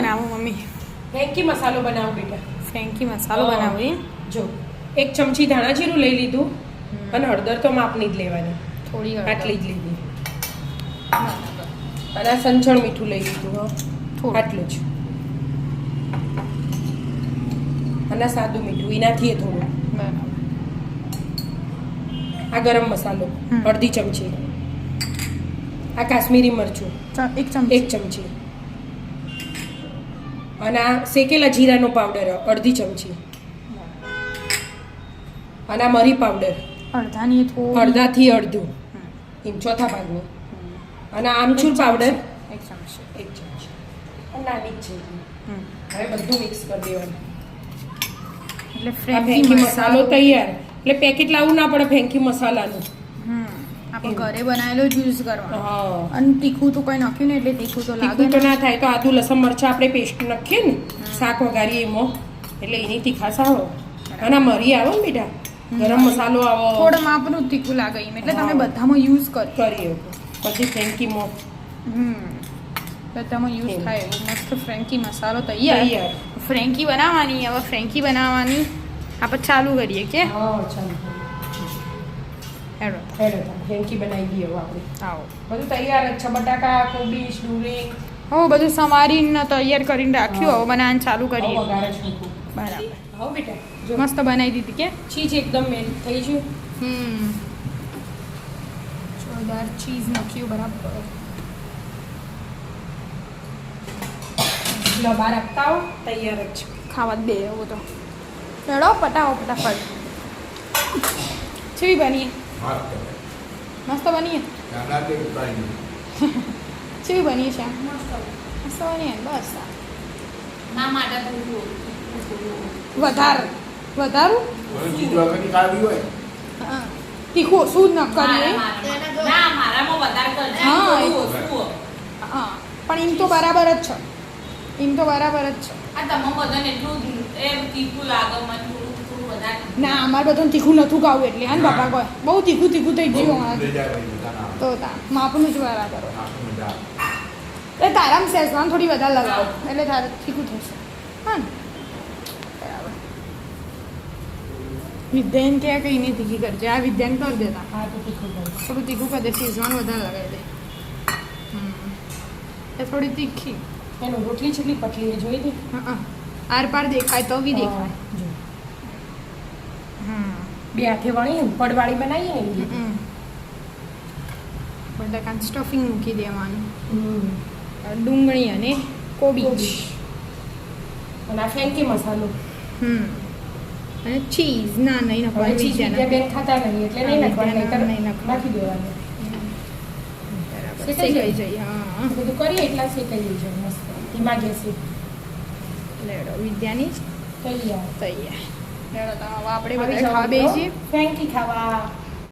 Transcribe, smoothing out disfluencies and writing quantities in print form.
બનાવું મમ્મી? ફ્રેન્કી મસાલો બનાવો બેટા. ફ્રેન્કી મસાલો બનાવું એમ? જો 1 ચમચી ધાણા જીરું લઈ લીધું અને હળદર તો માપની જ લેવાની, થોડી આટલી જ લીધી. અને આ સંચળ મીઠું લઈ લીધું, થોડું. આટલું જ. અને સાદું મીઠું એનાથી થોડું. બરાબર. આ ગરમ મસાલો અડધી ચમચી. આ કાશ્મીરી મરચું 1 ચમચી. 1 ચમચી. અને આ શેકેલા જીરાનો પાવડર અડધી ચમચી. અને આ મરી પાવડર અડધાની થોડી. અડધાથી અડધું એમ ચોથા ભાગનું. અને આમચૂર પાવડર 1 ચમચી. 1 ચમચી. અને નાની જ છે. હવે બધું મિક્સ કરી દેવાનું. એટલે આ ફ્રેન્કી ફેંકી મસાલો તૈયાર. એટલે પેકેટ લાવવું ના પડે ફેંકી મસાલાનું. આપણે ઘરે બનાવેલો જ યુઝ કરવાનો. હા. અને તીખું તો કોઈ નાખ્યું ને એટલે તીખું તો લાગે તીખું તો ના થાય તો આદુ લસણ મરચાં આપણે પેસ્ટ નાખીએ ને શાક વઘારીએ એમાં એટલે એની તીખાશ આવે. અને આ મરી આવે ને બેટા, ગરમ મસાલો આવો, થોડું માપનું તીખું લાગે એમ એટલે તમે બધામાં યુઝ કરીએ પછી ફ્રેન્કીમાં બધામાં યુઝ થાય એવું મસ્ત ફ્રેન્કી મસાલો તૈયાર. ફ્રેન્કી બનાવવાની. હવે ફ્રેન્કી બનાવવાની આપણે ચાલુ કરીએ કે હા ચાલો હેડો ફ્રેન્કી બનાવી દઈએ હવે આપણે. આવો બધું તૈયાર જ છે. બટાકા, કોબીજ, ડુંગળી હો બધું સમારીને તૈયાર કરીને રાખ્યું. હવે બનાવવાનું ચાલુ કરીએ. વઘારે જ મૂકું. બરાબર. હા બેટા જો મસ્ત બનાવી દીધી કે ચીઝ એકદમ મેલ્ટ થઈ ગયું. જોરદાર ચીઝ નાખ્યું બરાબર. લો બહાર આપતા હો તૈયાર જ છે. ખાવા જ દે એવું તો ચડો પટાવો ફટાફટ. કેવી બની? મસ્ત બની. કેવી બની છે? મસ્ત બની બસ. વધારું તીખું ઓછું ન કરીએ. હા પણ એમ તો બરાબર જ છે. એમ તો બરાબર જ છે. ના અમારે બધાને તીખું નતું ખાવું એટલે હા ને બાપા કહે બહુ તીખું થઈ ગયું તો માપનું જ બરાબર હોય. એટલે તારામાં સેઝવાન થોડી વધારે લગાવો એટલે તારે તીખું થશે. હા ને બરાબર. વિદ્યાને કે કંઈ નહીં તીખી કરજે. આ વિદ્યાને કરી દેતા હા તો તીખું બને. થોડું તીખું કરી દે. સેઝવાન વધારે લગાવી દે. એ થોડી તીખી. એનું રોટલી છેલ્લી પટલી જોઈ દે. હા આર પાર દેખાય તો બી દેખાય. જો બે હાથે વણીએ ને પડવાળી બનાવીએ ને એવી. બટાકાનું સ્ટફિંગ મૂકી દેવાનું. ડુંગળી અને કોબીજ અને આ ફેંકી મસાલો અને ચીઝ ના નહીં હવે નાખવાની. ચીઝ વિદ્યા બેન ખાતા નહીં એટલે નહીં નાખવાનું, નહીંતર નહીં નાખવાનું. નાખી દેવાનું. બરાબર શેકાઈ શેકાઈ જાય. હા બધું કરીએ એટલા શેકાઈ જાય મસ્ત ધીમા ગેસે. લેડો વિદ્યાની તૈયાર તૈયાર. લેડો તો હવે આપણે આવી બધા જાઓ ખાવા બેસીએ. ફેંકી ખાવા.